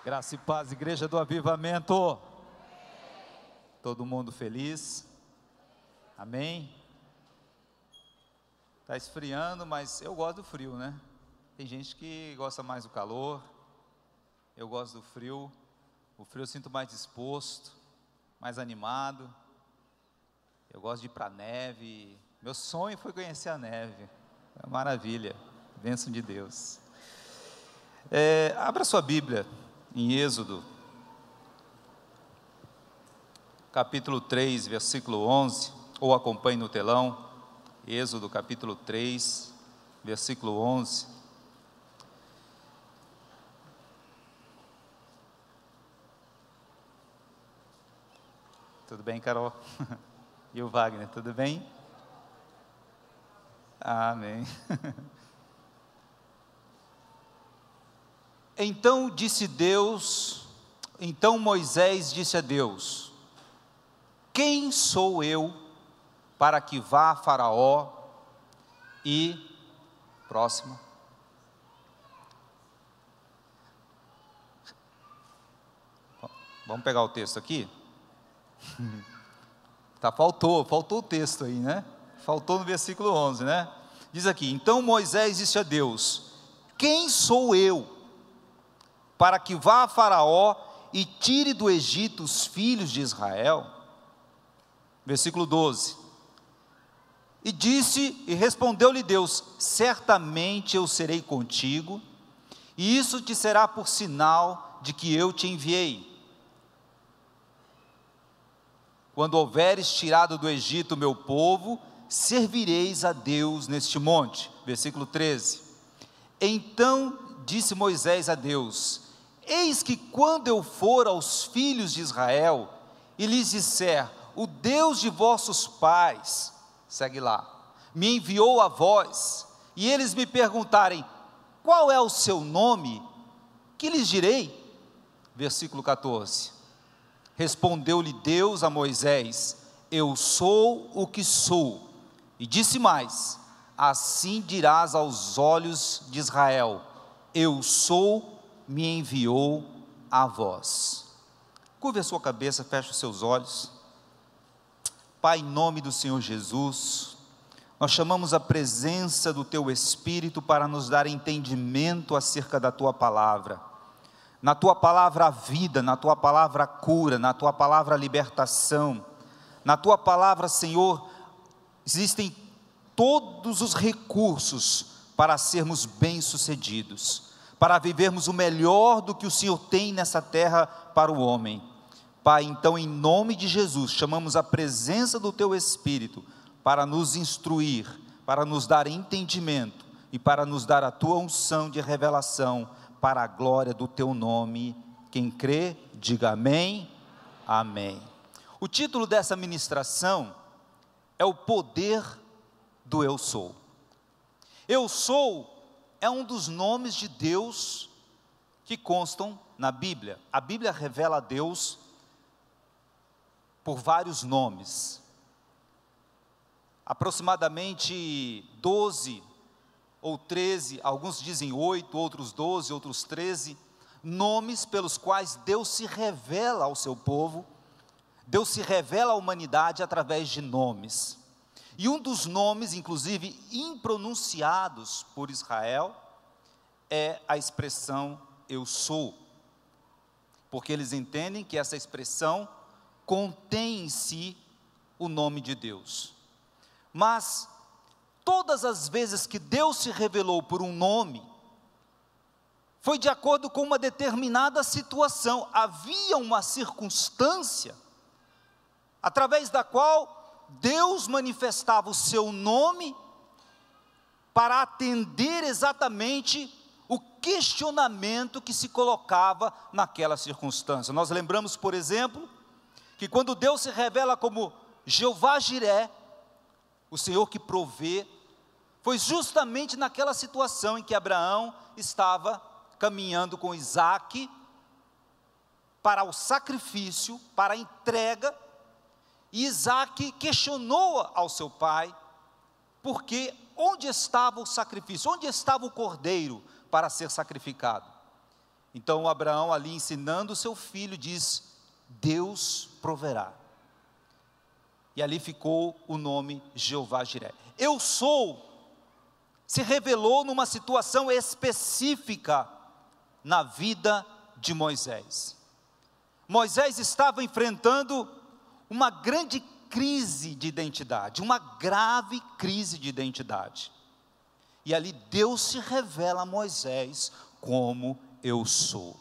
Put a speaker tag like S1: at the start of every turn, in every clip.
S1: Graça e paz, Igreja do Avivamento. Todo mundo feliz? Amém? Está esfriando, mas eu gosto do frio, né? Tem gente que gosta mais do calor, eu gosto do frio. O frio eu sinto mais disposto, mais animado. Eu gosto de ir para a neve. Meu sonho foi conhecer a neve. É uma maravilha, bênção de Deus. Abra sua Bíblia em Êxodo, capítulo 3, versículo 11, ou acompanhe no telão. Êxodo capítulo 3, versículo 11. Tudo bem, Carol? E o Wagner, tudo bem? Amém. Então Moisés disse a Deus: quem sou eu para que vá a Faraó e... Próximo. Vamos pegar o texto aqui? Faltou o texto aí, né? Faltou no versículo 11, né? Diz aqui: então Moisés disse a Deus: quem sou eu para que vá a Faraó e tire do Egito os filhos de Israel? Versículo 12. E respondeu-lhe Deus: certamente eu serei contigo, e isso te será por sinal de que eu te enviei. Quando houveres tirado do Egito o meu povo, servireis a Deus neste monte. Versículo 13. Então disse Moisés a Deus: eis que quando eu for aos filhos de Israel e lhes disser: o Deus de vossos pais, segue lá, me enviou a vós, e eles me perguntarem: qual é o seu nome? Que lhes direi? Versículo 14. Respondeu-lhe Deus a Moisés: eu sou o que sou. E disse mais: assim dirás aos olhos de Israel: eu sou, me enviou a vós. Curve a sua cabeça, feche os seus olhos. Pai, em nome do Senhor Jesus, nós chamamos a presença do Teu Espírito para nos dar entendimento acerca da Tua Palavra. Na Tua Palavra a vida, na Tua Palavra a cura, na Tua Palavra a libertação. Na Tua Palavra, Senhor, existem todos os recursos para sermos bem-sucedidos, para vivermos o melhor do que o Senhor tem nessa terra para o homem. Pai, então, em nome de Jesus, chamamos a presença do Teu Espírito para nos instruir, para nos dar entendimento e para nos dar a Tua unção de revelação para a glória do Teu nome. Quem crê, diga amém, amém. O título dessa ministração é o poder do eu sou. Eu sou é um dos nomes de Deus que constam na Bíblia. A Bíblia revela a Deus por vários nomes, aproximadamente 12 ou 13, alguns dizem 8, outros 12, outros 13, nomes pelos quais Deus se revela ao seu povo. Deus se revela à humanidade através de nomes, e um dos nomes, inclusive impronunciados por Israel, é a expressão eu sou, porque eles entendem que essa expressão contém em si o nome de Deus. Mas todas as vezes que Deus se revelou por um nome, foi de acordo com uma determinada situação. Havia uma circunstância através da qual Deus manifestava o seu nome para atender exatamente o questionamento que se colocava naquela circunstância. Nós lembramos, por exemplo, que quando Deus se revela como Jeová Jiré, o Senhor que provê, foi justamente naquela situação em que Abraão estava caminhando com Isaque para o sacrifício, para a entrega, e Isaque questionou ao seu pai, porque onde estava o sacrifício, onde estava o cordeiro para ser sacrificado? Então Abraão, ali ensinando o seu filho, diz: Deus proverá. E ali ficou o nome Jeová Jiré. Eu sou, se revelou numa situação específica na vida de Moisés. Moisés estava enfrentando uma grande crise de identidade, uma grave crise de identidade. E ali Deus se revela a Moisés como eu sou.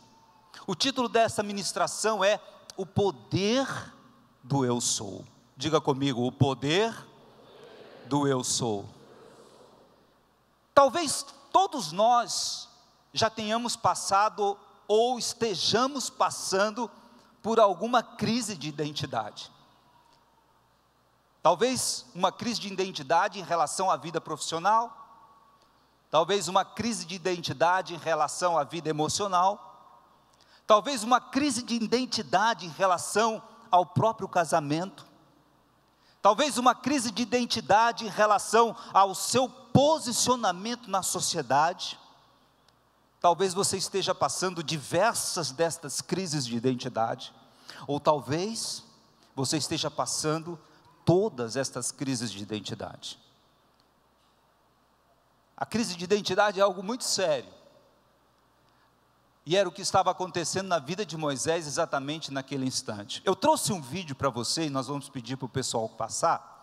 S1: O título dessa ministração é O Poder do Eu Sou. Diga comigo: o poder do eu sou. Talvez todos nós já tenhamos passado ou estejamos passando por alguma crise de identidade. Talvez uma crise de identidade em relação à vida profissional, talvez uma crise de identidade em relação à vida emocional, talvez uma crise de identidade em relação ao próprio casamento, talvez uma crise de identidade em relação ao seu posicionamento na sociedade. Talvez você esteja passando diversas destas crises de identidade, ou talvez você esteja passando todas estas crises de identidade. A crise de identidade é algo muito sério, e era o que estava acontecendo na vida de Moisés exatamente naquele instante. Eu trouxe um vídeo para você, e nós vamos pedir para o pessoal passar,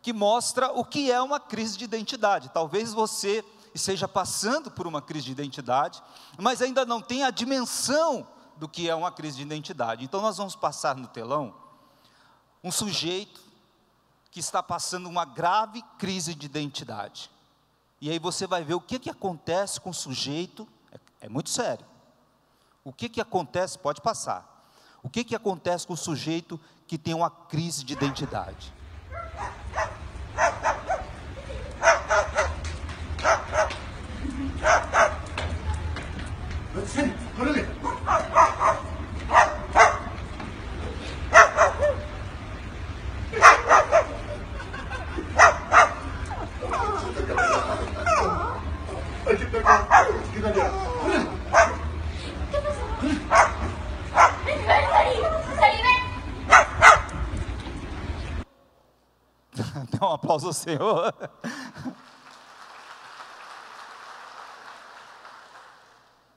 S1: que mostra o que é uma crise de identidade. Talvez você esteja passando por uma crise de identidade, mas ainda não tem a dimensão do que é uma crise de identidade. Então nós vamos passar no telão um sujeito que está passando uma grave crise de identidade. E aí você vai ver o que acontece com o sujeito. É muito sério. O que acontece, pode passar. O que acontece com o sujeito que tem uma crise de identidade? Dê um aplauso ao Senhor.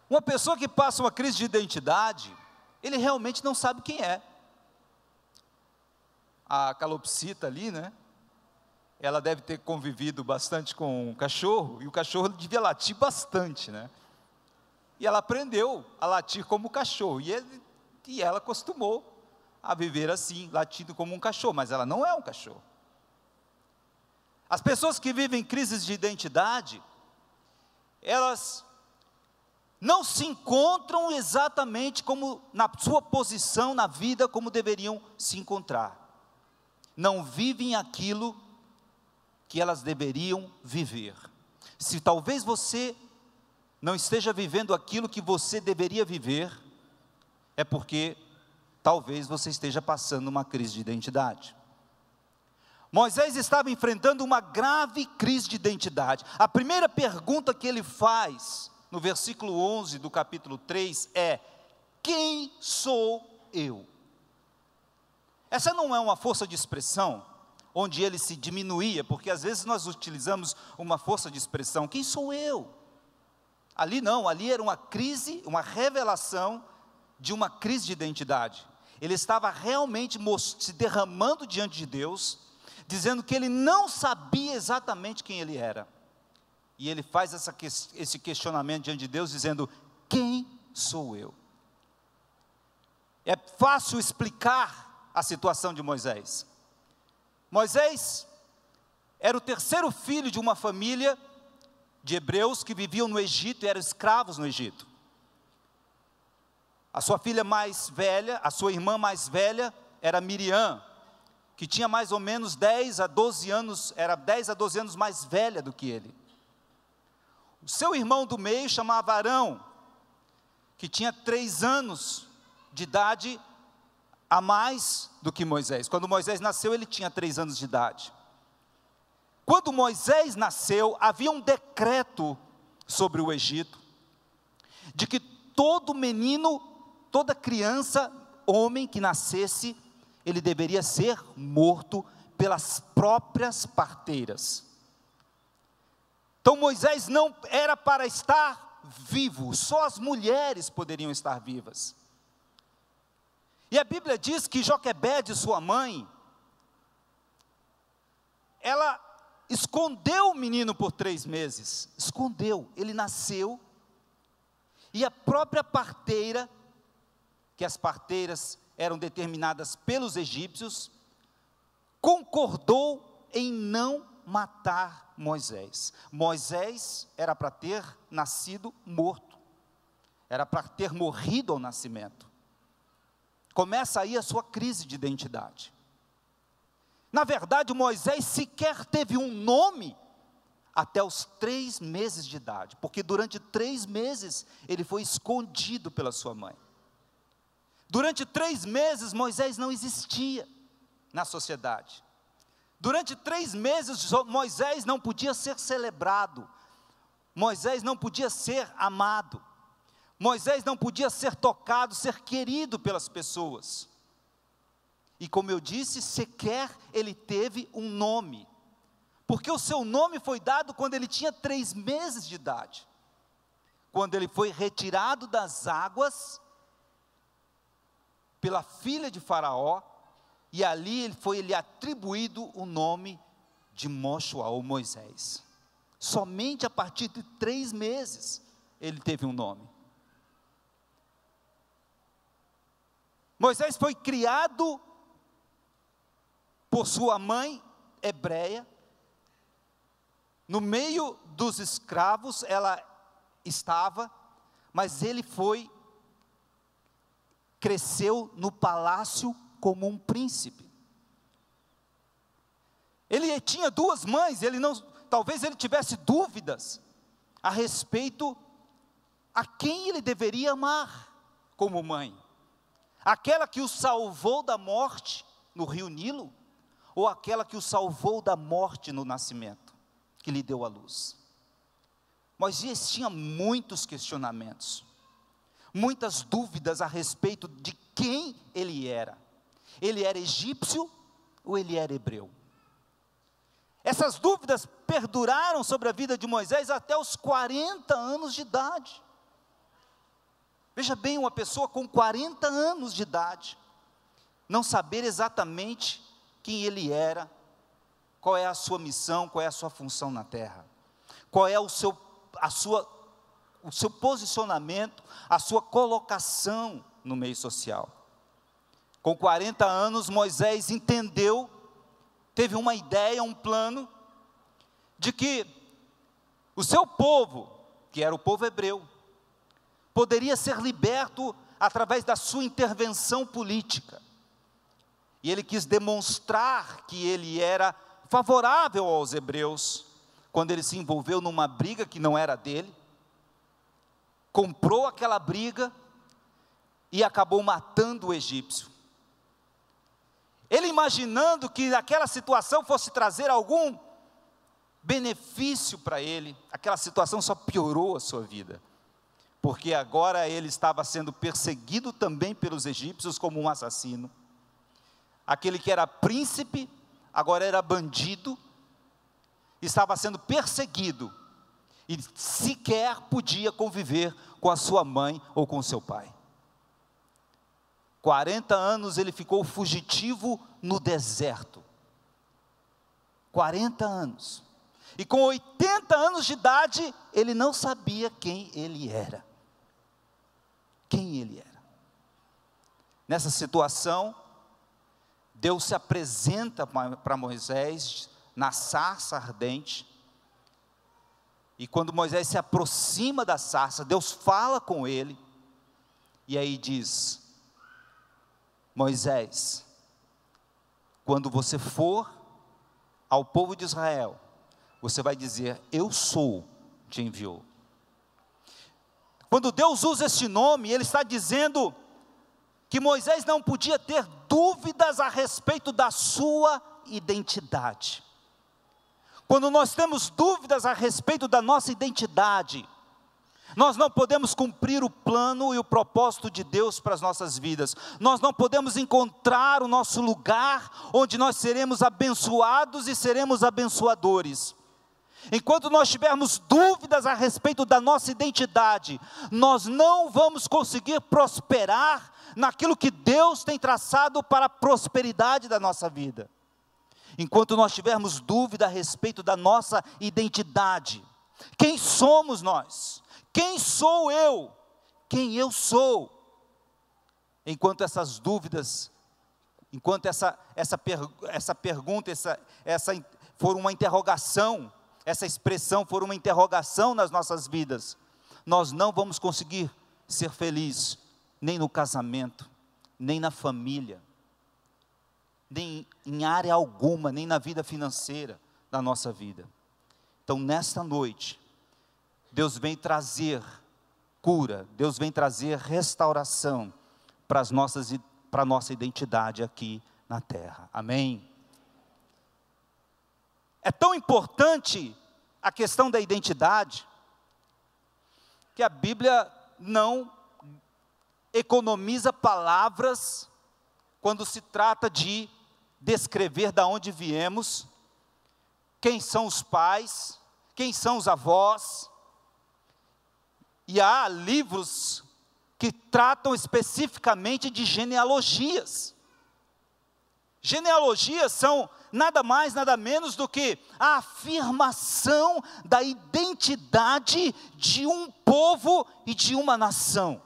S1: Uma pessoa que passa uma crise de identidade, ele realmente não sabe quem é. A calopsita ali, né? Ela deve ter convivido bastante com um cachorro, e o cachorro devia latir bastante, né? E ela aprendeu a latir como cachorro, e ela acostumou a viver assim, latindo como um cachorro, mas ela não é um cachorro. As pessoas que vivem crises de identidade, elas não se encontram exatamente como na sua posição na vida, como deveriam se encontrar. Não vivem aquilo que elas deveriam viver. Se talvez você não esteja vivendo aquilo que você deveria viver, é porque talvez você esteja passando uma crise de identidade. Moisés estava enfrentando uma grave crise de identidade. A primeira pergunta que ele faz, no versículo 11 do capítulo 3, é: quem sou eu? Essa não é uma força de expressão, onde ele se diminuía, porque às vezes nós utilizamos uma força de expressão: quem sou eu? Ali não, ali era uma crise, uma revelação de uma crise de identidade. Ele estava realmente se derramando diante de Deus, dizendo que ele não sabia exatamente quem ele era. E ele faz esse questionamento diante de Deus, dizendo: quem sou eu? É fácil explicar a situação de Moisés. Moisés era o terceiro filho de uma família de hebreus que viviam no Egito e eram escravos no Egito. A sua filha mais velha, a sua irmã mais velha, era Miriam, que tinha mais ou menos 10 a 12 anos, era 10 a 12 anos mais velha do que ele. O seu irmão do meio chamava Arão, que tinha 3 anos de idade a mais do que Moisés. Quando Moisés nasceu, ele tinha 3 anos de idade. Quando Moisés nasceu, havia um decreto sobre o Egito, de que todo menino, toda criança, homem que nascesse, ele deveria ser morto pelas próprias parteiras. Então Moisés não era para estar vivo, só as mulheres poderiam estar vivas. E a Bíblia diz que Joquebede, sua mãe, ela escondeu o menino por 3 meses, escondeu, ele nasceu, e a própria parteira, que as parteiras eram determinadas pelos egípcios, concordou em não matar Moisés. Moisés era para ter nascido morto, era para ter morrido ao nascimento. Começa aí a sua crise de identidade. Na verdade, Moisés sequer teve um nome até os 3 meses de idade, porque durante 3 meses ele foi escondido pela sua mãe. Durante 3 meses Moisés não existia na sociedade. Durante 3 meses Moisés não podia ser celebrado, Moisés não podia ser amado, Moisés não podia ser tocado, ser querido pelas pessoas. E como eu disse, sequer ele teve um nome, porque o seu nome foi dado quando ele tinha 3 meses de idade, quando ele foi retirado das águas pela filha de Faraó, e ali lhe atribuído o nome de Moshuá, ou Moisés. Somente a partir de 3 meses ele teve um nome. Moisés foi criado por sua mãe hebreia, no meio dos escravos ela estava, mas ele cresceu no palácio como um príncipe. Ele tinha 2 mães, talvez ele tivesse dúvidas a respeito a quem ele deveria amar como mãe. Aquela que o salvou da morte no rio Nilo, ou aquela que o salvou da morte no nascimento, que lhe deu a luz. Moisés tinha muitos questionamentos, muitas dúvidas a respeito de quem ele era. Ele era egípcio ou ele era hebreu? Essas dúvidas perduraram sobre a vida de Moisés até os 40 anos de idade. Veja bem, uma pessoa com 40 anos de idade, não saber exatamente quem ele era, qual é a sua missão, qual é a sua função na terra, qual é o seu posicionamento, a sua colocação no meio social. Com 40 anos, Moisés entendeu, teve uma ideia, um plano, de que o seu povo, que era o povo hebreu, poderia ser liberto através da sua intervenção política. E ele quis demonstrar que ele era favorável aos hebreus, quando ele se envolveu numa briga que não era dele, comprou aquela briga e acabou matando o egípcio. Ele imaginando que aquela situação fosse trazer algum benefício para ele, aquela situação só piorou a sua vida, porque agora ele estava sendo perseguido também pelos egípcios como um assassino. Aquele que era príncipe, agora era bandido, estava sendo perseguido, e sequer podia conviver com a sua mãe ou com seu pai. 40 anos ele ficou fugitivo no deserto, 40 anos, e com 80 anos de idade, ele não sabia quem ele era. Quem ele era. Nessa situação, Deus se apresenta para Moisés na sarça ardente, e quando Moisés se aproxima da sarça, Deus fala com ele, e aí diz: Moisés, quando você for ao povo de Israel, você vai dizer: eu sou, te enviou. Quando Deus usa este nome, Ele está dizendo que Moisés não podia ter dúvidas a respeito da sua identidade. Quando nós temos dúvidas a respeito da nossa identidade, Nós não podemos cumprir o plano e o propósito de Deus para as nossas vidas. Nós não podemos encontrar o nosso lugar onde nós seremos abençoados e seremos abençoadores. Enquanto nós tivermos dúvidas a respeito da nossa identidade, nós não vamos conseguir prosperar naquilo que Deus tem traçado para a prosperidade da nossa vida. Enquanto nós tivermos dúvida a respeito da nossa identidade, quem somos nós? Quem sou eu? Quem eu sou? Enquanto essas dúvidas, enquanto essa pergunta, essa for uma interrogação, essa expressão for uma interrogação nas nossas vidas, nós não vamos conseguir ser felizes, nem no casamento, nem na família, nem em área alguma, nem na vida financeira da nossa vida. Então, nesta noite, Deus vem trazer cura, Deus vem trazer restauração para a nossa identidade aqui na terra. Amém? É tão importante a questão da identidade, que a Bíblia não economiza palavras quando se trata de descrever de onde viemos, quem são os pais, quem são os avós. E há livros que tratam especificamente de genealogias. Genealogias são nada mais, nada menos do que a afirmação da identidade de um povo e de uma nação.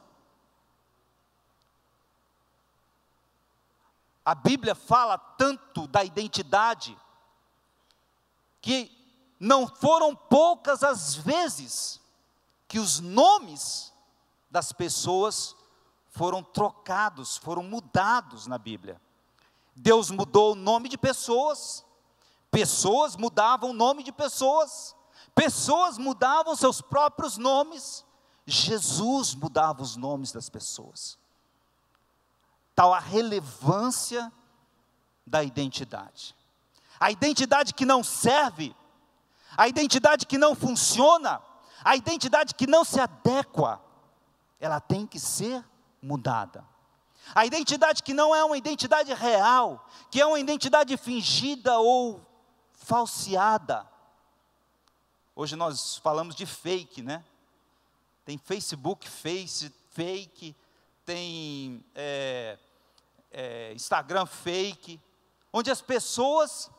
S1: A Bíblia fala tanto da identidade, que não foram poucas as vezes que os nomes das pessoas foram trocados, foram mudados na Bíblia. Deus mudou o nome de pessoas, pessoas mudavam o nome de pessoas, pessoas mudavam seus próprios nomes, Jesus mudava os nomes das pessoas. Tal a relevância da identidade. A identidade que não serve, a identidade que não funciona, a identidade que não se adequa, ela tem que ser mudada. A identidade que não é uma identidade real, que é uma identidade fingida ou falseada. Hoje nós falamos de fake, né? Tem Facebook fake, tem Instagram fake, onde as pessoas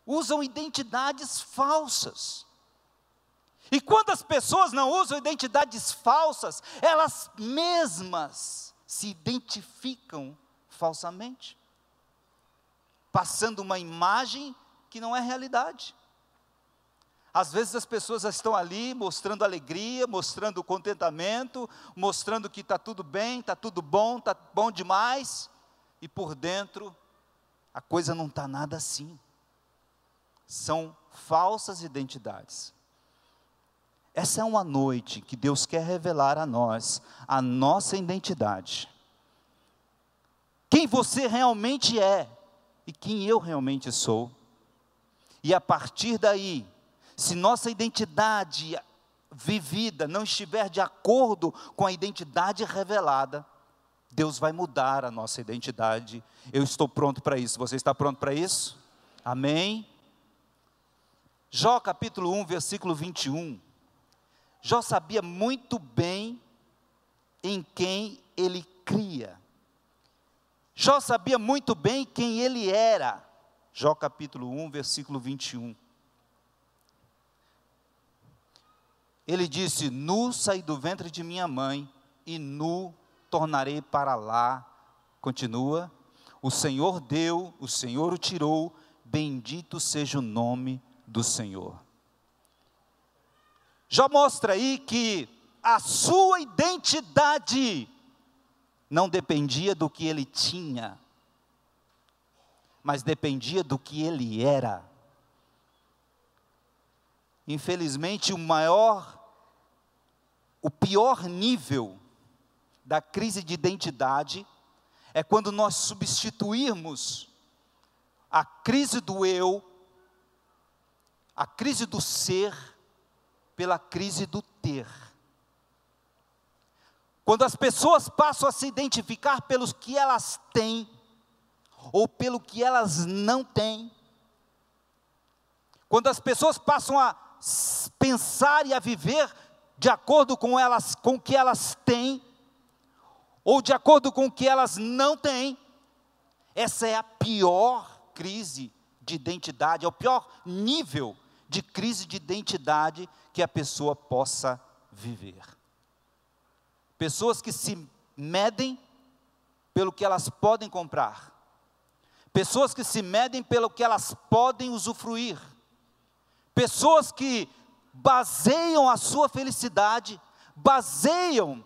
S1: usam identidades falsas. E quando as pessoas não usam identidades falsas, elas mesmas se identificam falsamente, passando uma imagem que não é realidade. Às vezes as pessoas estão ali mostrando alegria, mostrando contentamento, mostrando que está tudo bem, está tudo bom, está bom demais, e por dentro a coisa não está nada assim. São falsas identidades. Essa é uma noite que Deus quer revelar a nós, a nossa identidade. Quem você realmente é e quem eu realmente sou. E a partir daí, se nossa identidade vivida não estiver de acordo com a identidade revelada, Deus vai mudar a nossa identidade. Eu estou pronto para isso. Você está pronto para isso? Amém? Jó capítulo 1, versículo 21. Jó sabia muito bem em quem ele cria. Jó sabia muito bem quem ele era. Jó capítulo 1, versículo 21. Ele disse: nu saí do ventre de minha mãe, e nu tornarei para lá. Continua: o Senhor deu, o Senhor o tirou, bendito seja o nome do Senhor. Jó mostra aí que a sua identidade não dependia do que ele tinha, mas dependia do que ele era. Infelizmente, o pior nível da crise de identidade é quando nós substituirmos a crise do eu, a crise do ser, pela crise do ter. Quando as pessoas passam a se identificar pelos que elas têm, ou pelo que elas não têm, quando as pessoas passam a pensar e a viver de acordo com o que elas têm, ou de acordo com o que elas não têm, essa é a pior crise de identidade, é o pior nível de crise de identidade que a pessoa possa viver. Pessoas que se medem pelo que elas podem comprar, pessoas que se medem pelo que elas podem usufruir, pessoas que baseiam a sua felicidade, baseiam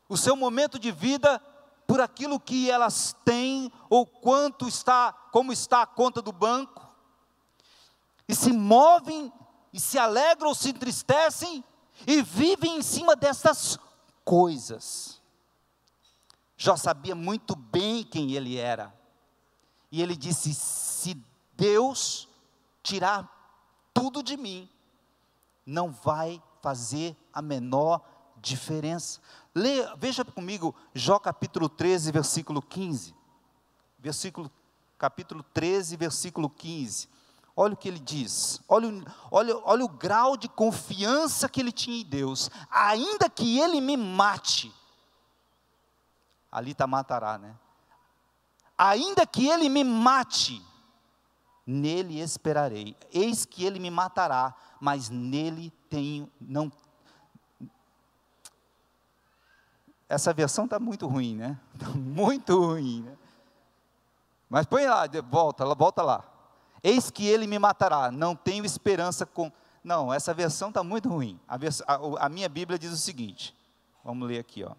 S1: o seu momento de vida por aquilo que elas têm, ou como está a conta do banco, e se movem, e se alegram ou se entristecem, e vivem em cima dessas coisas. Jó sabia muito bem quem ele era, e ele disse: se Deus tirar tudo de mim, não vai fazer a menor diferença. Veja comigo Jó capítulo 13, versículo 15. Capítulo 13, versículo 15. Olha o que ele diz, olha o grau de confiança que ele tinha em Deus. Ainda que ele me mate, ali está matará, né? Ainda que ele me mate, nele esperarei. Eis que ele me matará, mas nele não. Essa versão está muito ruim, né? Está muito ruim, né? Mas põe lá, volta lá. Eis que ele me matará, não tenho esperança com... Não, essa versão está muito ruim. A minha Bíblia diz o seguinte, vamos ler aqui, ó.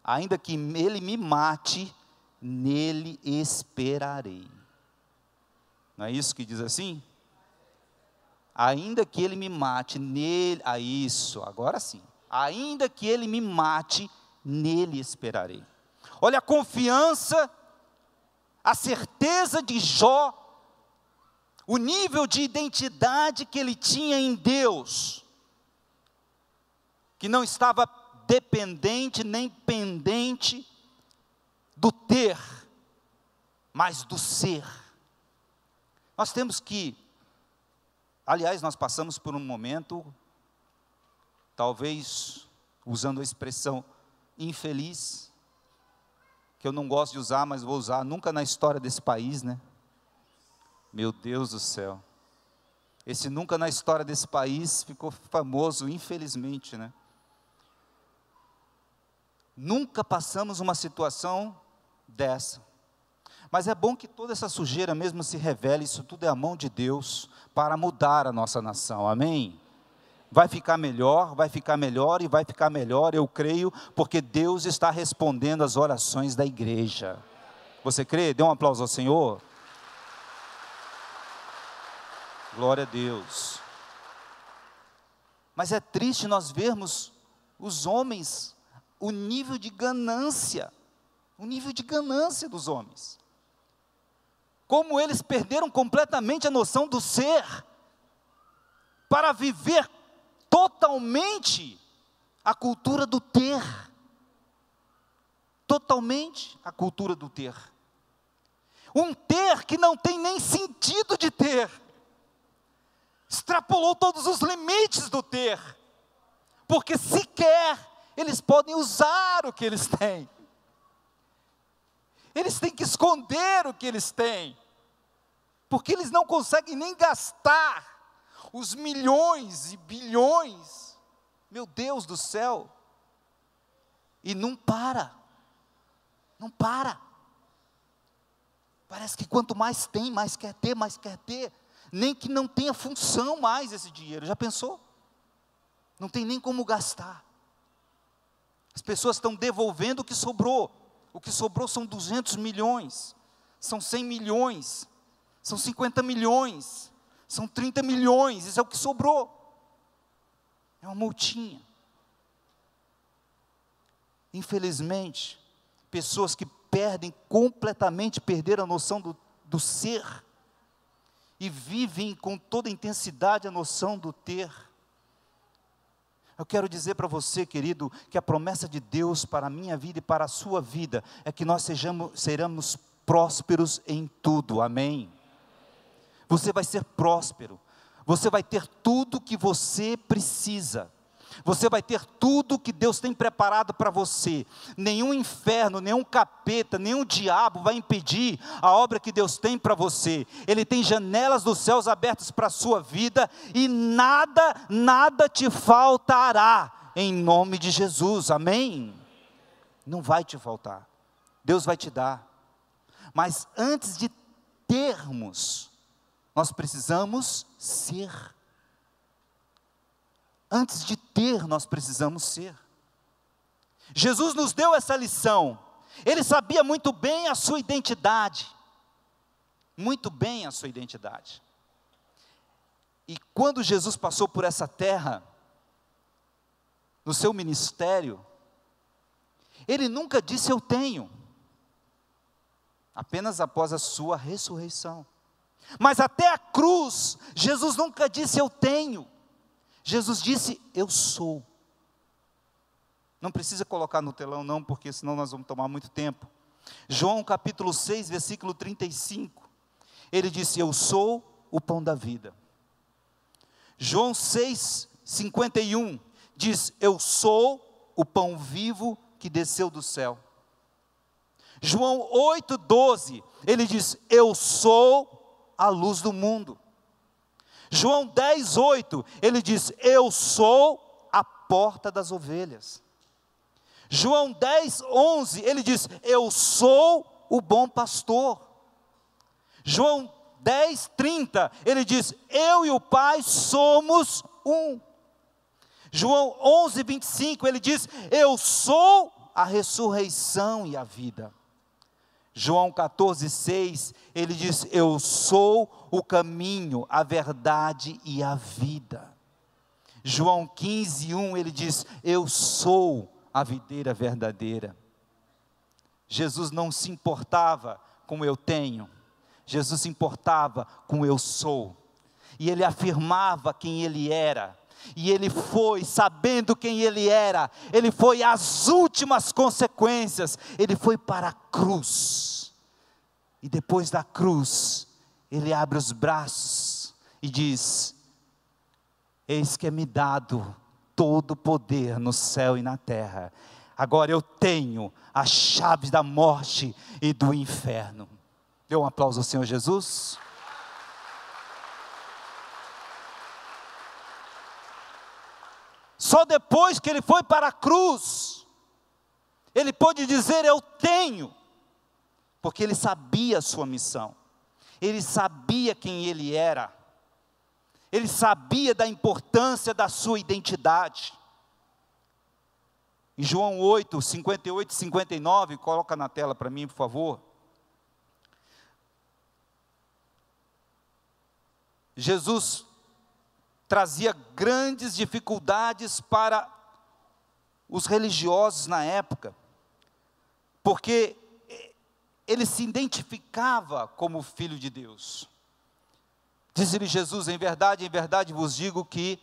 S1: Ainda que ele me mate, nele esperarei. Não é isso que diz assim? Ainda que ele me mate, nele... isso, agora sim. Ainda que ele me mate, nele esperarei. Olha a confiança, a certeza de Jó, o nível de identidade que ele tinha em Deus, que não estava dependente nem pendente do ter, mas do ser. Nós temos que, aliás, nós passamos por um momento, talvez, usando a expressão infeliz, que eu não gosto de usar, mas vou usar, nunca na história desse país, né? Meu Deus do céu. Esse nunca na história desse país ficou famoso, infelizmente, né? Nunca passamos uma situação dessa. Mas é bom que toda essa sujeira mesmo se revele, isso tudo é a mão de Deus para mudar a nossa nação, amém? Vai ficar melhor e vai ficar melhor, eu creio, porque Deus está respondendo às orações da igreja. Você crê? Dê um aplauso ao Senhor. Glória a Deus. Mas é triste nós vermos os homens, o nível de ganância dos homens. Como eles perderam completamente a noção do ser, para viver totalmente a cultura do ter. Totalmente a cultura do ter. Um ter que não tem nem sentido de ter. Extrapolou todos os limites do ter. Porque sequer eles podem usar o que eles têm. Eles têm que esconder o que eles têm. Porque eles não conseguem nem gastar os milhões e bilhões, meu Deus do céu, e não para, parece que quanto mais tem, mais quer ter, nem que não tenha função mais esse dinheiro, já pensou? Não tem nem como gastar, as pessoas estão devolvendo o que sobrou são 200 milhões, são 100 milhões, são 50 milhões, são 30 milhões, isso é o que sobrou. É uma multinha. Infelizmente, pessoas que perderam a noção do ser, e vivem com toda intensidade a noção do ter. Eu quero dizer para você, querido, que a promessa de Deus para a minha vida e para a sua vida é que nós seremos prósperos em tudo, amém? Você vai ser próspero, você vai ter tudo que você precisa, você vai ter tudo que Deus tem preparado para você. Nenhum inferno, nenhum capeta, nenhum diabo vai impedir a obra que Deus tem para você. Ele tem janelas dos céus abertas para a sua vida, e nada te faltará, em nome de Jesus, amém? Não vai te faltar, Deus vai te dar. Mas antes de termos, nós precisamos ser. Antes de ter, nós precisamos ser. Jesus nos deu essa lição. Ele sabia muito bem a sua identidade. Muito bem a sua identidade. E quando Jesus passou por essa terra, no seu ministério, ele nunca disse eu tenho. Apenas após a sua ressurreição. Mas até a cruz, Jesus nunca disse eu tenho. Jesus disse, eu sou. Não precisa colocar no telão não, porque senão nós vamos tomar muito tempo. João capítulo 6, versículo 35. Ele disse, eu sou o pão da vida. João 6, 51. Diz, eu sou o pão vivo que desceu do céu. João 8, 12. Ele diz, eu sou a luz do mundo. João 10, 8, ele diz, eu sou a porta das ovelhas. João 10, 11, ele diz, eu sou o bom pastor. João 10, 30, ele diz, eu e o Pai somos um. João 11, 25, ele diz, eu sou a ressurreição e a vida. João 14, 6, ele diz, eu sou o caminho, a verdade e a vida. João 15, 1, ele diz, eu sou a videira verdadeira. Jesus não se importava com o eu tenho, Jesus se importava com o eu sou. E ele afirmava quem ele era. E ele foi, sabendo quem ele era, ele foi às últimas consequências, ele foi para a cruz. E depois da cruz, ele abre os braços e diz, eis que é me dado todo o poder no céu e na terra. Agora eu tenho a chave da morte e do inferno. Dê um aplauso ao Senhor Jesus. Só depois que ele foi para a cruz, ele pôde dizer eu tenho, porque ele sabia a sua missão, ele sabia quem ele era, ele sabia da importância da sua identidade. Em João 8, 58 e 59, coloca na tela para mim, por favor. Jesus trazia grandes dificuldades para os religiosos na época, porque ele se identificava como filho de Deus. Disse-lhe Jesus, em verdade vos digo que,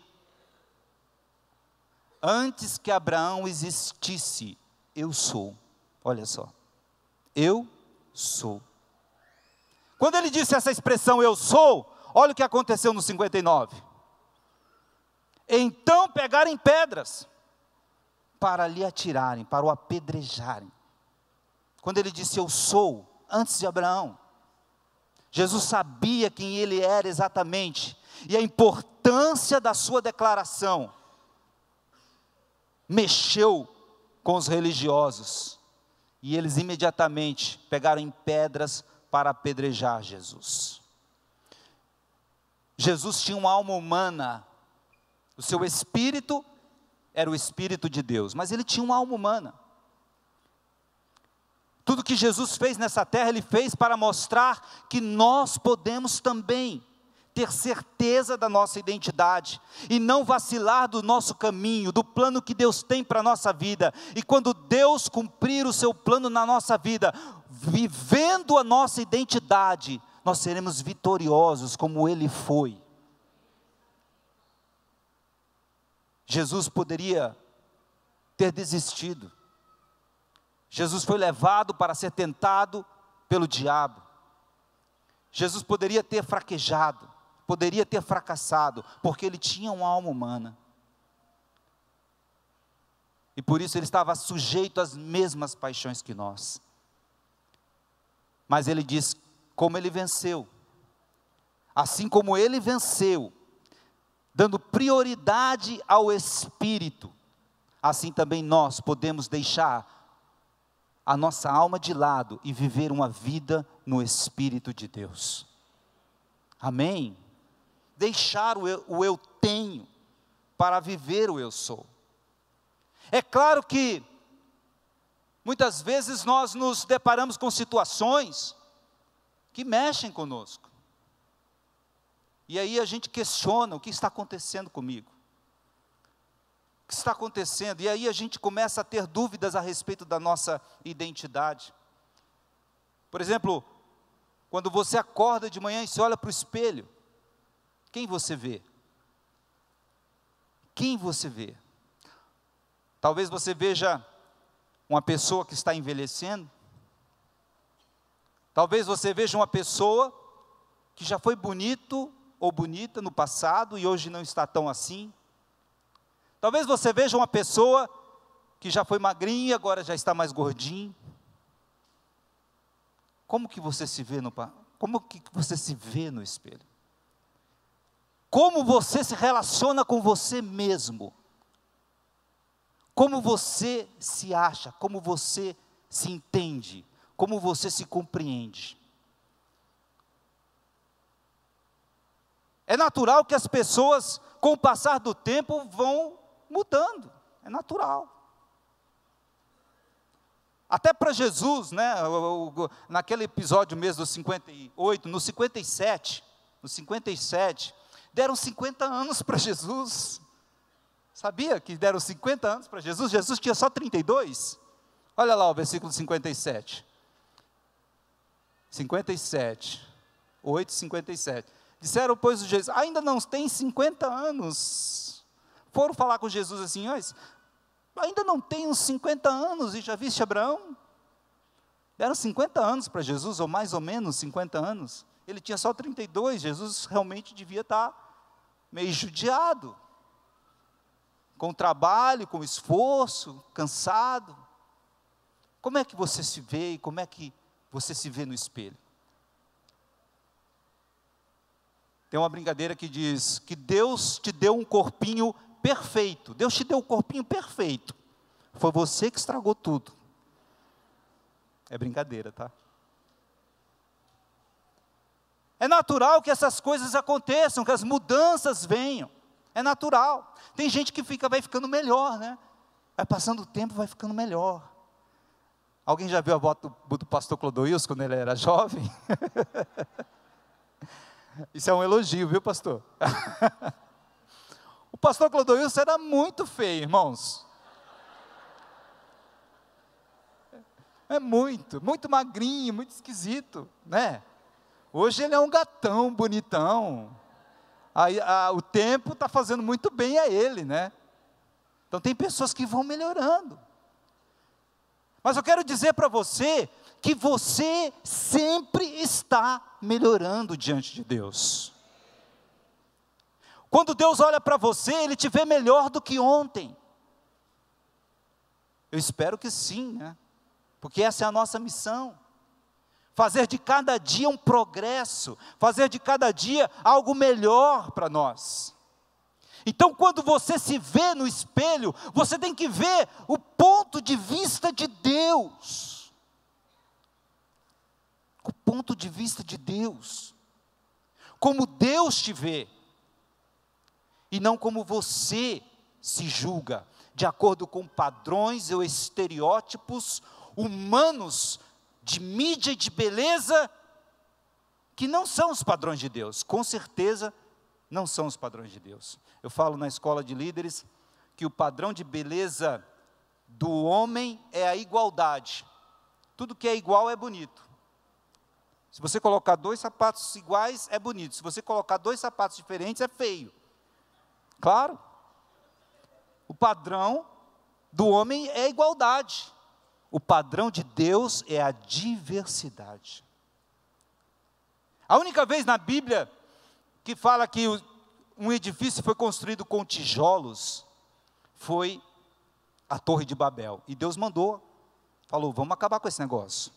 S1: antes que Abraão existisse, eu sou. Olha só, eu sou. Quando ele disse essa expressão, eu sou, olha o que aconteceu no 59. Então pegarem pedras, para lhe atirarem, para o apedrejarem. Quando ele disse, eu sou, antes de Abraão, Jesus sabia quem ele era exatamente, e a importância da sua declaração, mexeu com os religiosos, e eles imediatamente pegaram em pedras para apedrejar Jesus. Jesus tinha uma alma humana, o seu espírito era o Espírito de Deus, mas ele tinha uma alma humana. Tudo que Jesus fez nessa terra, ele fez para mostrar que nós podemos também ter certeza da nossa identidade, e não vacilar do nosso caminho, do plano que Deus tem para a nossa vida. E quando Deus cumprir o seu plano na nossa vida, vivendo a nossa identidade, nós seremos vitoriosos como Ele foi. Jesus poderia ter desistido. Jesus foi levado para ser tentado pelo diabo. Jesus poderia ter fraquejado, poderia ter fracassado, porque ele tinha uma alma humana. E por isso ele estava sujeito às mesmas paixões que nós. Mas ele diz, como ele venceu, assim como ele venceu, dando prioridade ao Espírito, assim também nós podemos deixar a nossa alma de lado e viver uma vida no Espírito de Deus. Amém? Deixar o eu tenho para viver o eu sou. É claro que muitas vezes nós nos deparamos com situações que mexem conosco. E aí a gente questiona, o que está acontecendo comigo? O que está acontecendo? E aí a gente começa a ter dúvidas a respeito da nossa identidade. Por exemplo, quando você acorda de manhã e se olha para o espelho, quem você vê? Quem você vê? Talvez você veja uma pessoa que está envelhecendo. Talvez você veja uma pessoa que já foi bonito ou bonita no passado e hoje não está tão assim. Talvez você veja uma pessoa que já foi magrinho e agora já está mais gordinho. Como que você se vê no espelho? Como você se relaciona com você mesmo? Como você se acha? Como você se entende? Como você se compreende? É natural que as pessoas, com o passar do tempo, vão mudando, é natural. Até para Jesus, né, naquele episódio mesmo do 58, no 57, deram 50 anos para Jesus. Sabia que deram 50 anos para Jesus? Jesus tinha só 32. Olha lá o versículo 57. 57, 8:57. Disseram, pois, Jesus, ainda não tem 50 anos. Foram falar com Jesus assim, mas ainda não tem uns 50 anos e já viste Abraão? Deram 50 anos para Jesus, ou mais ou menos 50 anos. Ele tinha só 32, Jesus realmente devia estar meio judiado. Com trabalho, com esforço, cansado. Como é que você se vê e como é que você se vê no espelho? Tem uma brincadeira que diz que Deus te deu um corpinho perfeito. Deus te deu um corpinho perfeito. Foi você que estragou tudo. É brincadeira, tá? É natural que essas coisas aconteçam, que as mudanças venham. É natural. Tem gente que vai ficando melhor, né? Vai passando o tempo, vai ficando melhor. Alguém já viu a foto do pastor Clodoilson quando ele era jovem? Isso é um elogio, viu, pastor? O pastor Clodoilson era muito feio, irmãos. É muito magrinho, muito esquisito, né? Hoje ele é um gatão, bonitão. Aí, o tempo está fazendo muito bem a ele, né? Então tem pessoas que vão melhorando. Mas eu quero dizer para você que você sempre está melhorando diante de Deus. Quando Deus olha para você, Ele te vê melhor do que ontem. Eu espero que sim, né? Porque essa é a nossa missão. Fazer de cada dia um progresso, fazer de cada dia algo melhor para nós. Então, quando você se vê no espelho, você tem que ver o ponto de vista de Deus. O ponto de vista de Deus. Como Deus te vê. E não como você se julga, de acordo com padrões ou estereótipos humanos, de mídia e de beleza, que não são os padrões de Deus. Com certeza, não são os padrões de Deus. Eu falo na escola de líderes que o padrão de beleza do homem é a igualdade. Tudo que é igual é bonito. Se você colocar 2 sapatos iguais, é bonito. Se você colocar 2 sapatos diferentes, é feio. Claro. O padrão do homem é a igualdade. O padrão de Deus é a diversidade. A única vez na Bíblia que fala que um edifício foi construído com tijolos foi a Torre de Babel. E Deus mandou, falou, vamos acabar com esse negócio.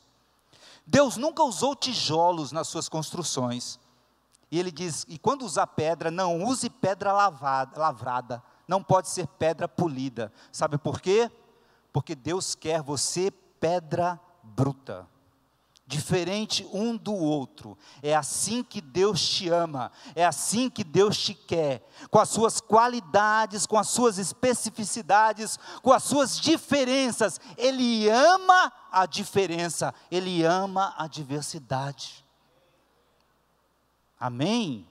S1: Deus nunca usou tijolos nas suas construções. E ele diz, e quando usar pedra, não use pedra lavrada, não pode ser pedra polida. Sabe por quê? Porque Deus quer você pedra bruta, diferente um do outro. É assim que Deus te ama, é assim que Deus te quer, com as suas qualidades, com as suas especificidades, com as suas diferenças. Ele ama a diferença, Ele ama a diversidade. Amém?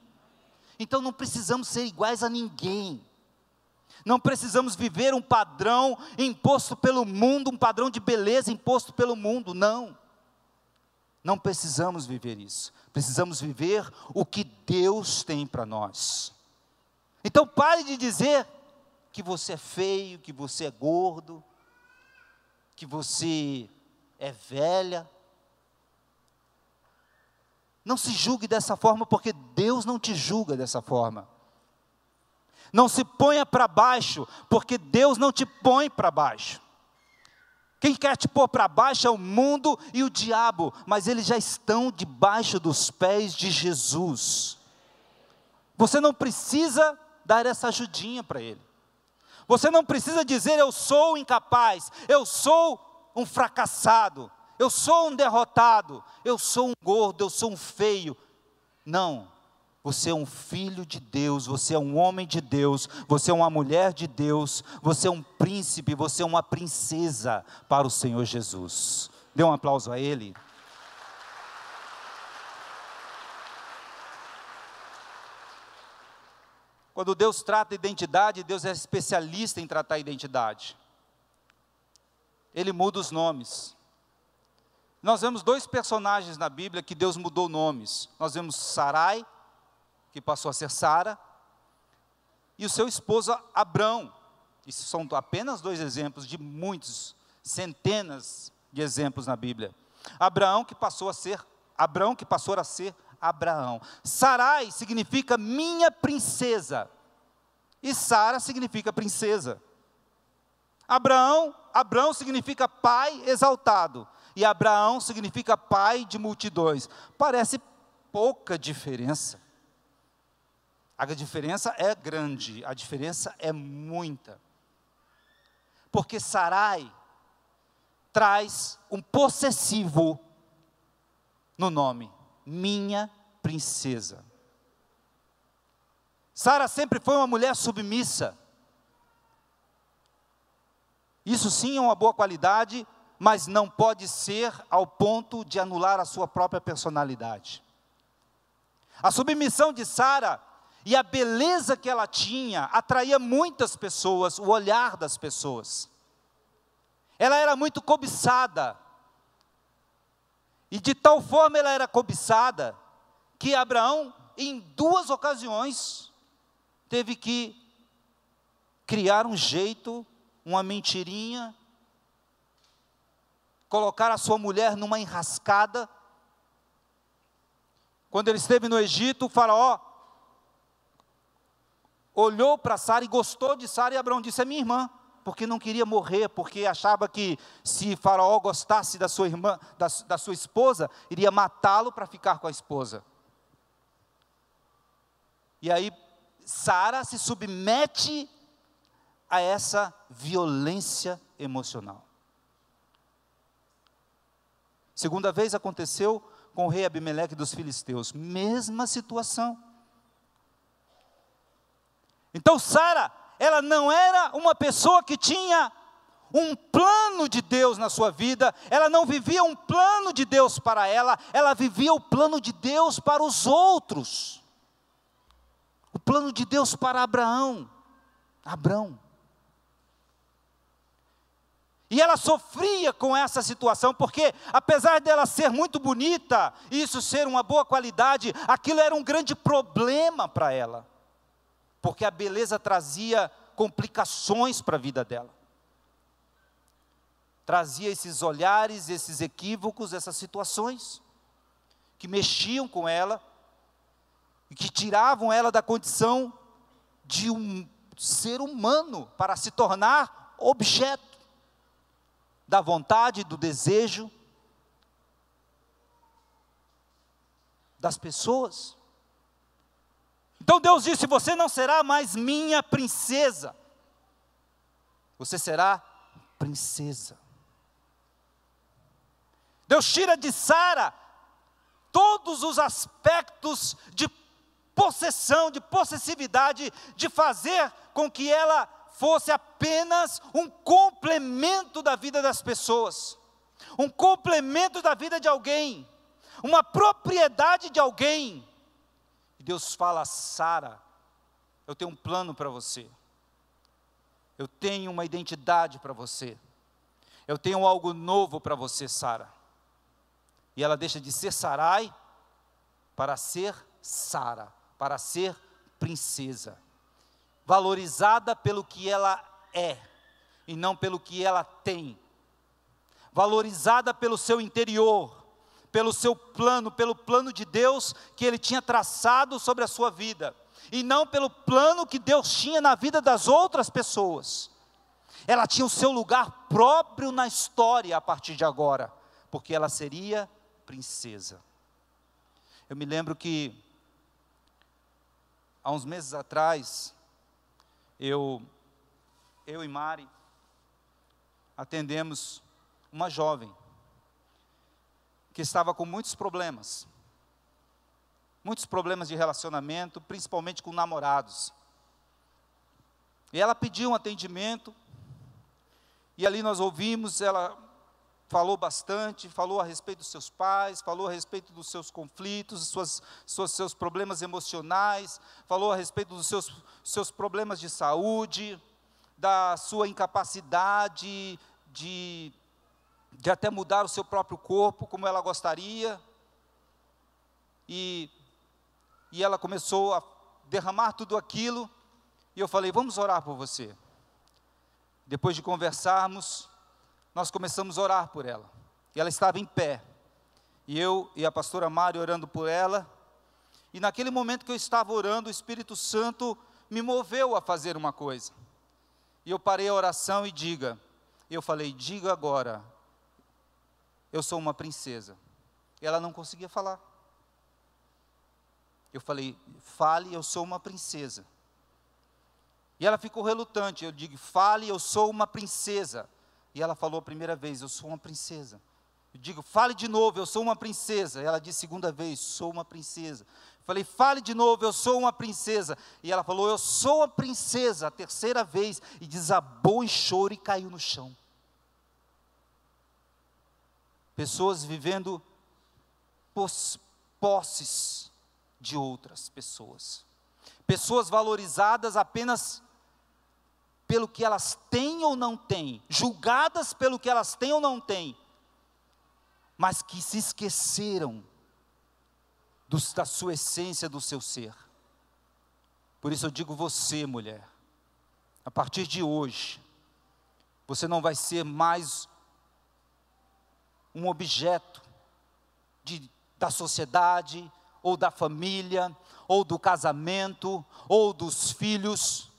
S1: Então não precisamos ser iguais a ninguém. Não precisamos viver um padrão imposto pelo mundo, um padrão de beleza imposto pelo mundo, não. Não precisamos viver isso. Precisamos viver o que Deus tem para nós. Então pare de dizer que você é feio, que você é gordo, que você é velha. Não se julgue dessa forma, porque Deus não te julga dessa forma. Não se ponha para baixo, porque Deus não te põe para baixo. Quem quer te pôr para baixo é o mundo e o diabo, mas eles já estão debaixo dos pés de Jesus. Você não precisa dar essa ajudinha para ele. Você não precisa dizer, eu sou incapaz, eu sou um fracassado, eu sou um derrotado, eu sou um gordo, eu sou um feio. Não. Você é um filho de Deus, você é um homem de Deus, você é uma mulher de Deus, você é um príncipe, você é uma princesa para o Senhor Jesus. Dê um aplauso a Ele. Quando Deus trata identidade, Deus é especialista em tratar identidade. Ele muda os nomes. Nós vemos dois personagens na Bíblia que Deus mudou nomes. Nós vemos Sarai, que passou a ser Sara, e o seu esposo Abrão. Isso são apenas dois exemplos de muitos, centenas de exemplos na Bíblia. Abrão que passou a ser Abraão. Sarai significa minha princesa, e Sara significa princesa. Abrão significa pai exaltado, e Abraão significa pai de multidões. Parece pouca diferença. A diferença é grande, a diferença é muita. Porque Sarai traz um possessivo no nome, minha princesa. Sara sempre foi uma mulher submissa. Isso sim é uma boa qualidade, mas não pode ser ao ponto de anular a sua própria personalidade. A submissão de Sara e a beleza que ela tinha atraía muitas pessoas, o olhar das pessoas. Ela era muito cobiçada. E de tal forma ela era cobiçada, que Abraão, em 2 ocasiões, teve que criar um jeito, uma mentirinha, colocar a sua mulher numa enrascada. Quando ele esteve no Egito, o faraó olhou para Sara e gostou de Sara, e Abraão disse, é minha irmã, porque não queria morrer, porque achava que se Faraó gostasse da sua irmã, da sua esposa, iria matá-lo para ficar com a esposa. E aí Sara se submete a essa violência emocional. Segunda vez aconteceu com o rei Abimeleque dos filisteus, mesma situação. Então Sara, ela não era uma pessoa que tinha um plano de Deus na sua vida, ela não vivia um plano de Deus para ela, ela vivia o plano de Deus para os outros. O plano de Deus para Abraão. E ela sofria com essa situação, porque apesar dela ser muito bonita, e isso ser uma boa qualidade, aquilo era um grande problema para ela. Porque a beleza trazia complicações para a vida dela. Trazia esses olhares, esses equívocos, essas situações que mexiam com ela e que tiravam ela da condição de um ser humano para se tornar objeto da vontade, do desejo das pessoas. Então Deus disse: você não será mais minha princesa, você será princesa. Deus tira de Sara todos os aspectos de possessão, de possessividade, de fazer com que ela fosse apenas um complemento da vida das pessoas, um complemento da vida de alguém, uma propriedade de alguém. E Deus fala: Sara, eu tenho um plano para você, eu tenho uma identidade para você, eu tenho algo novo para você, Sara. E ela deixa de ser Sarai para ser Sara, para ser princesa, valorizada pelo que ela é e não pelo que ela tem, valorizada pelo seu interior, pelo seu plano, pelo plano de Deus que Ele tinha traçado sobre a sua vida, e não pelo plano que Deus tinha na vida das outras pessoas. Ela tinha o seu lugar próprio na história a partir de agora, porque ela seria princesa. Eu me lembro que há uns meses atrás, eu e Mari atendemos uma jovem que estava com muitos problemas de relacionamento, principalmente com namorados. E ela pediu um atendimento, e ali nós ouvimos, ela falou bastante, falou a respeito dos seus pais, falou a respeito dos seus conflitos, seus problemas emocionais, falou a respeito dos seus problemas de saúde, da sua incapacidade de até mudar o seu próprio corpo como ela gostaria. E ela começou a derramar tudo aquilo, e eu falei: vamos orar por você. Depois de conversarmos, nós começamos a orar por ela, e ela estava em pé, e eu e a pastora Mari orando por ela, e naquele momento que eu estava orando, o Espírito Santo me moveu a fazer uma coisa, e eu parei a oração e eu falei: diga agora, eu sou uma princesa. E ela não conseguia falar. Eu falei: fale, eu sou uma princesa. E ela ficou relutante. Eu digo: fale, eu sou uma princesa. E ela falou a primeira vez: eu sou uma princesa. Eu digo: fale de novo, eu sou uma princesa. Ela disse segunda vez: sou uma princesa. Eu falei: fale de novo, eu sou uma princesa. E ela falou: eu sou uma princesa, a terceira vez, e desabou em choro e caiu no chão. Pessoas vivendo posses de outras pessoas. Pessoas valorizadas apenas pelo que elas têm ou não têm, julgadas pelo que elas têm ou não têm, mas que se esqueceram da sua essência, do seu ser. Por isso eu digo: você, mulher, a partir de hoje, você não vai ser mais um objeto da sociedade, ou da família, ou do casamento, ou dos filhos.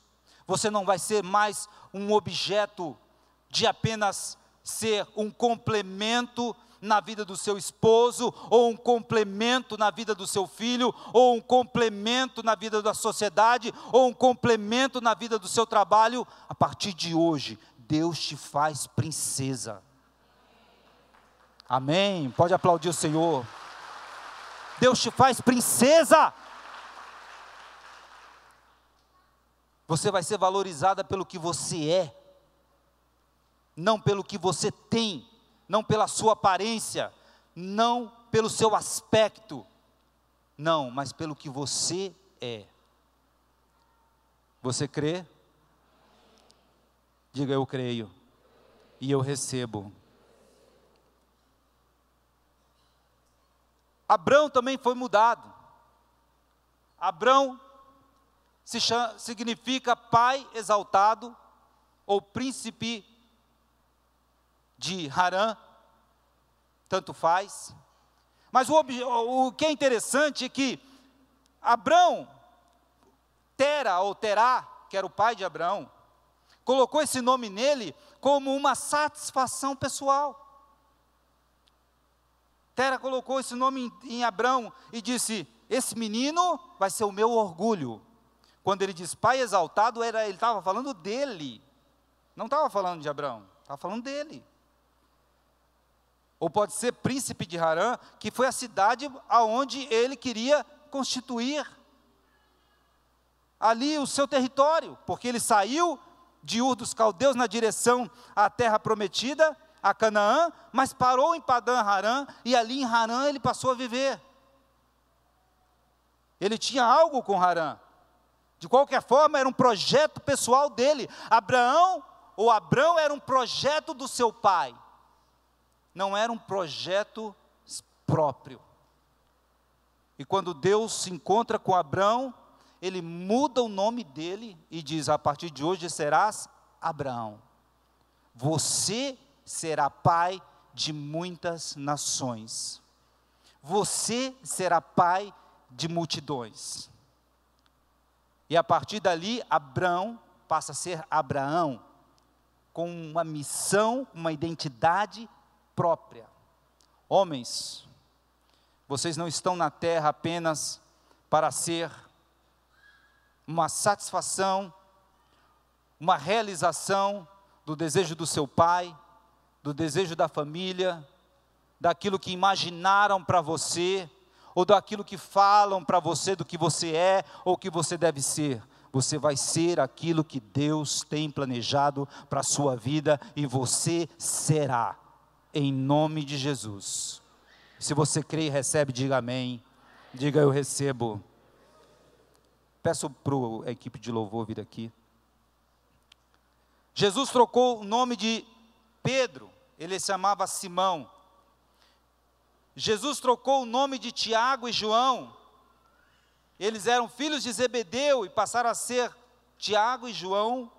S1: Você não vai ser mais um objeto de apenas ser um complemento na vida do seu esposo, ou um complemento na vida do seu filho, ou um complemento na vida da sociedade, ou um complemento na vida do seu trabalho. A partir de hoje, Deus te faz princesa. Amém? Pode aplaudir o Senhor. Deus te faz princesa. Você vai ser valorizada pelo que você é, não pelo que você tem, não pela sua aparência, não pelo seu aspecto, não, mas pelo que você é. Você crê? Diga: eu creio e eu recebo. Abrão também foi mudado. Abrão significa pai exaltado, ou príncipe de Harã, tanto faz. Mas o que é interessante é que Abrão, Terá, que era o pai de Abraão, colocou esse nome nele como uma satisfação pessoal. Tera colocou esse nome em Abrão e disse: esse menino vai ser o meu orgulho. Quando ele diz pai exaltado, ele estava falando dele, não estava falando de Abrão, estava falando dele. Ou pode ser príncipe de Harã, que foi a cidade aonde ele queria constituir ali o seu território, porque ele saiu de Ur dos Caldeus na direção à terra prometida, a Canaã, mas parou em Padã Harã, e ali em Harã ele passou a viver. Ele tinha algo com Harã. De qualquer forma, era um projeto pessoal dele. Abrão era um projeto do seu pai, não era um projeto próprio. E quando Deus se encontra com Abrão, ele muda o nome dele e diz: a partir de hoje serás Abraão. Você será pai de muitas nações. Você será pai de multidões. E a partir dali, Abrão passa a ser Abraão, com uma missão, uma identidade própria. Homens, vocês não estão na terra apenas para ser uma satisfação, uma realização do desejo do seu pai, do desejo da família, daquilo que imaginaram para você, ou daquilo que falam para você do que você é, ou que você deve ser. Você vai ser aquilo que Deus tem planejado para a sua vida, e você será, em nome de Jesus. Se você crê e recebe, diga amém. Diga: eu recebo. Peço para a equipe de louvor vir aqui. Jesus trocou o nome de Pedro, ele se chamava Simão. Jesus trocou o nome de Tiago e João. Eles eram filhos de Zebedeu e passaram a ser Tiago e João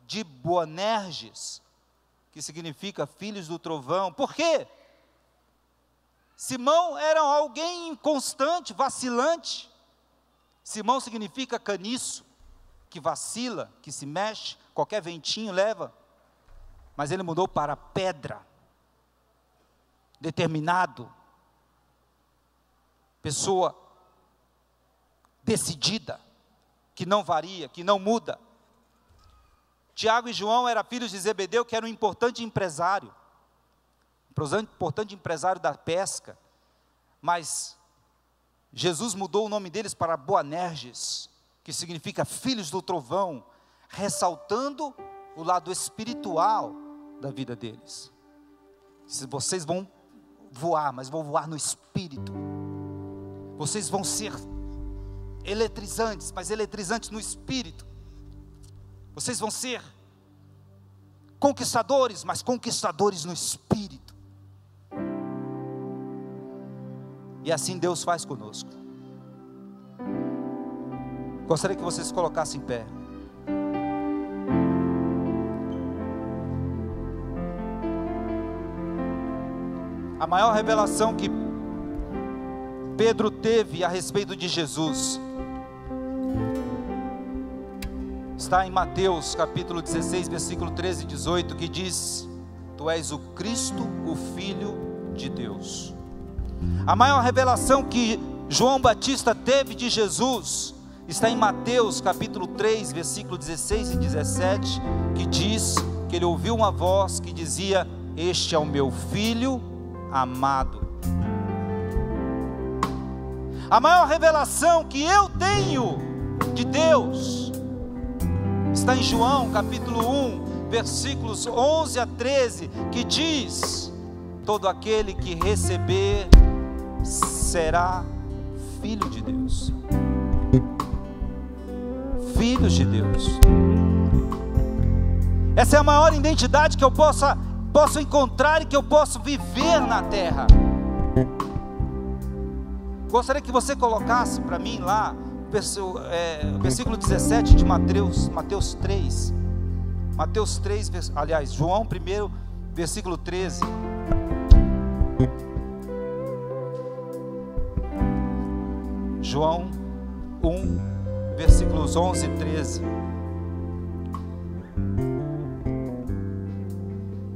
S1: de Boanerges, que significa filhos do trovão. Por quê? Simão era alguém inconstante, vacilante. Simão significa caniço, que vacila, que se mexe, qualquer ventinho leva. Mas ele mudou para pedra, determinado, pessoa decidida, que não varia, que não muda. Tiago e João eram filhos de Zebedeu, que era um importante empresário da pesca, mas Jesus mudou o nome deles para Boanerges, que significa filhos do trovão, ressaltando o lado espiritual da vida deles. Vocês vão voar, mas vão voar no espírito. Vocês vão ser eletrizantes, mas eletrizantes no espírito. Vocês vão ser conquistadores, mas conquistadores no espírito. E assim Deus faz conosco. Gostaria que vocês se colocassem em pé. A maior revelação que Pedro teve a respeito de Jesus está em Mateus capítulo 16, versículo 13 e 18, que diz: Tu és o Cristo, o Filho de Deus. A maior revelação que João Batista teve de Jesus está em Mateus capítulo 3, versículo 16 e 17, que diz que ele ouviu uma voz que dizia: Este é o meu Filho amado. A maior revelação que eu tenho de Deus está em João capítulo 1, versículos 11 a 13, que diz: todo aquele que receber será filho de Deus. Filhos de Deus. Essa é a maior identidade que eu posso encontrar e que eu posso viver na terra. Gostaria que você colocasse para mim lá versículo 17 de Mateus 3. Mateus 3, aliás, João 1, versículo 13. João 1, versículos 11 e 13.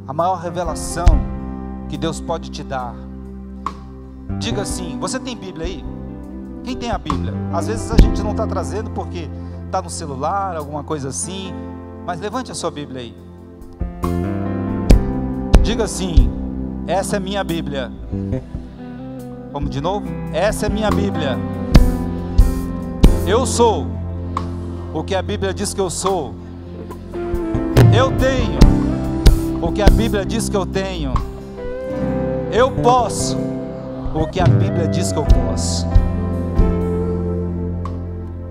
S1: A maior revelação que Deus pode te dar. Diga assim: você tem Bíblia aí? Quem tem a Bíblia? Às vezes a gente não está trazendo porque está no celular, alguma coisa assim. Mas levante a sua Bíblia aí. Diga assim: essa é minha Bíblia. Vamos de novo? Essa é minha Bíblia. Eu sou o que a Bíblia diz que eu sou. Eu tenho o que a Bíblia diz que eu tenho. Eu posso o que a Bíblia diz que eu posso.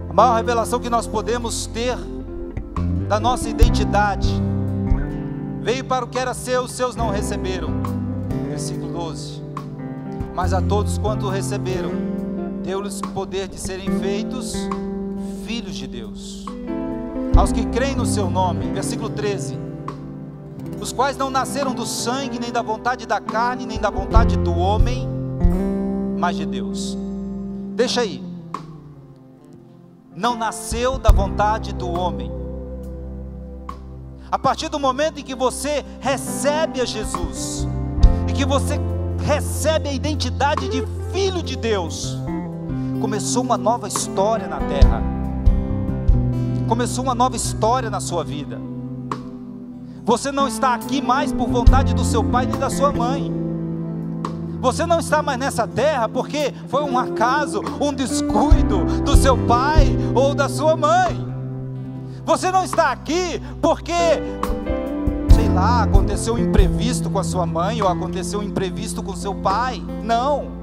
S1: A maior revelação que nós podemos ter da nossa identidade: veio para o que era seu, os seus não receberam. Versículo 12. Mas a todos quanto receberam, deu-lhes poder de serem feitos filhos de Deus, aos que creem no seu nome. Versículo 13. Os quais não nasceram do sangue, nem da vontade da carne, nem da vontade do homem, mas de Deus. Deixa aí. Não nasceu da vontade do homem. A partir do momento em que você recebe a Jesus, e que você recebe a identidade de filho de Deus, começou uma nova história na terra. Começou uma nova história na sua vida. Você não está aqui mais por vontade do seu pai nem da sua mãe. Você não está mais nessa terra porque foi um acaso, um descuido do seu pai ou da sua mãe. Você não está aqui porque, sei lá, aconteceu um imprevisto com a sua mãe ou aconteceu um imprevisto com o seu pai. Não.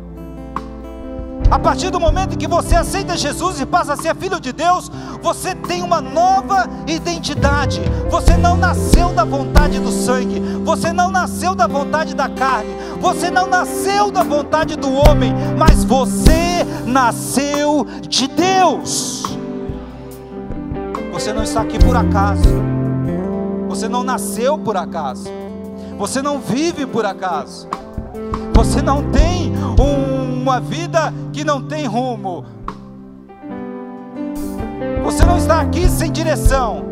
S1: A partir do momento em que você aceita Jesus e passa a ser filho de Deus, você tem uma nova identidade. Você não nasceu da vontade do sangue, você não nasceu da vontade da carne, você não nasceu da vontade do homem, mas você nasceu de Deus. Você não está aqui por acaso. Você não nasceu por acaso. Você não vive por acaso. Você não tem uma vida que não tem rumo. Você não está aqui sem direção.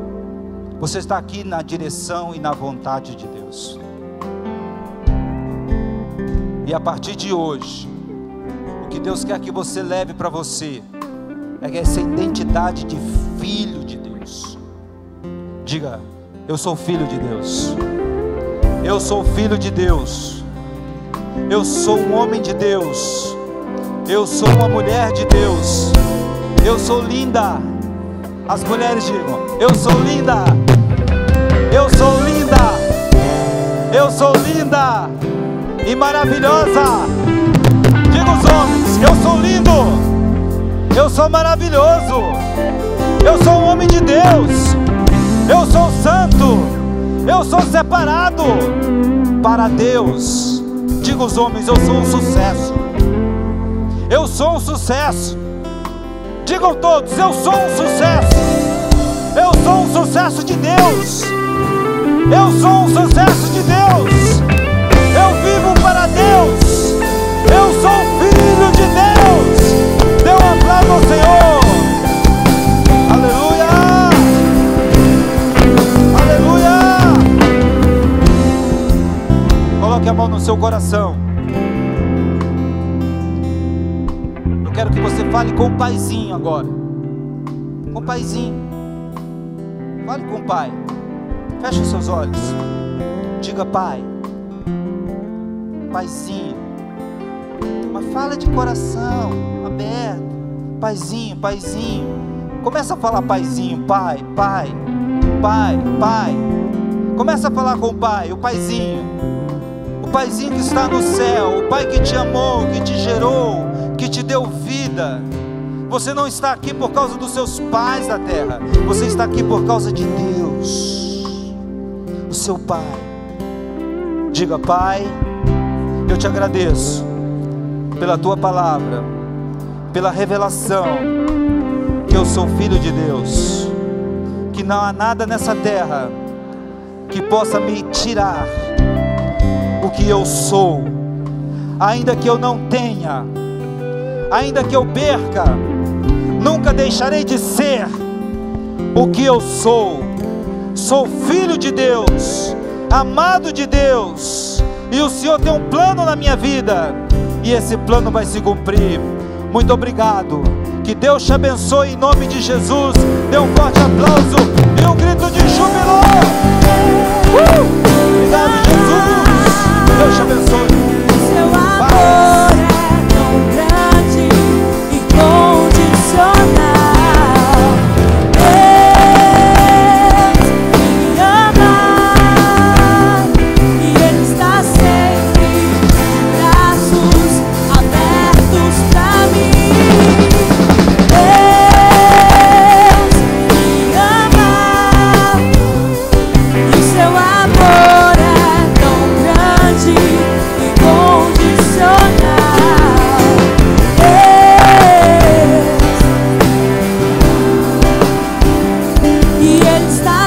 S1: Você está aqui na direção e na vontade de Deus. E a partir de hoje, o que Deus quer que você leve para você é essa identidade de filho de Deus. Diga: eu sou filho de Deus. Eu sou filho de Deus. Eu sou um homem de Deus. Eu sou uma mulher de Deus. Eu sou linda. As mulheres digam: eu sou linda. Eu sou linda. Eu sou linda e maravilhosa. Diga os homens: eu sou lindo. Eu sou maravilhoso. Eu sou um homem de Deus. Eu sou santo. Eu sou separado para Deus. Diga os homens: eu sou um sucesso. Eu sou um sucesso. Digam todos: eu sou um sucesso. Eu sou um sucesso de Deus. Eu sou um sucesso de Deus. Eu vivo para Deus. Eu sou filho de Deus. Dê um aplauso ao Senhor. Aleluia. Aleluia. Coloque a mão no seu coração. Eu quero que você fale com o paizinho agora. Com o paizinho. Fale com o pai. Feche os seus olhos. Diga: pai. Paizinho. Mas fala de coração aberto. Paizinho, paizinho. Começa a falar paizinho. Pai, pai, pai, pai. Começa a falar com o pai, o paizinho. O paizinho que está no céu. O pai que te amou, que te gerou, que te deu vida. Você não está aqui por causa dos seus pais da terra. Você está aqui por causa de Deus, o seu pai. Diga: pai, eu te agradeço pela tua palavra, pela revelação porque eu sou filho de Deus, que não há nada nessa terra que possa me tirar o que eu sou, ainda que eu não tenha, ainda que eu perca, nunca deixarei de ser o que eu sou. Sou filho de Deus, amado de Deus, e o Senhor tem um plano na minha vida, e esse plano vai se cumprir. Muito obrigado, que Deus te abençoe em nome de Jesus. Dê um forte aplauso e um grito de júbilo. Obrigado, Jesus. Deus te abençoe.
S2: Seu amor é tão grande e incondicional.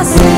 S2: Sempre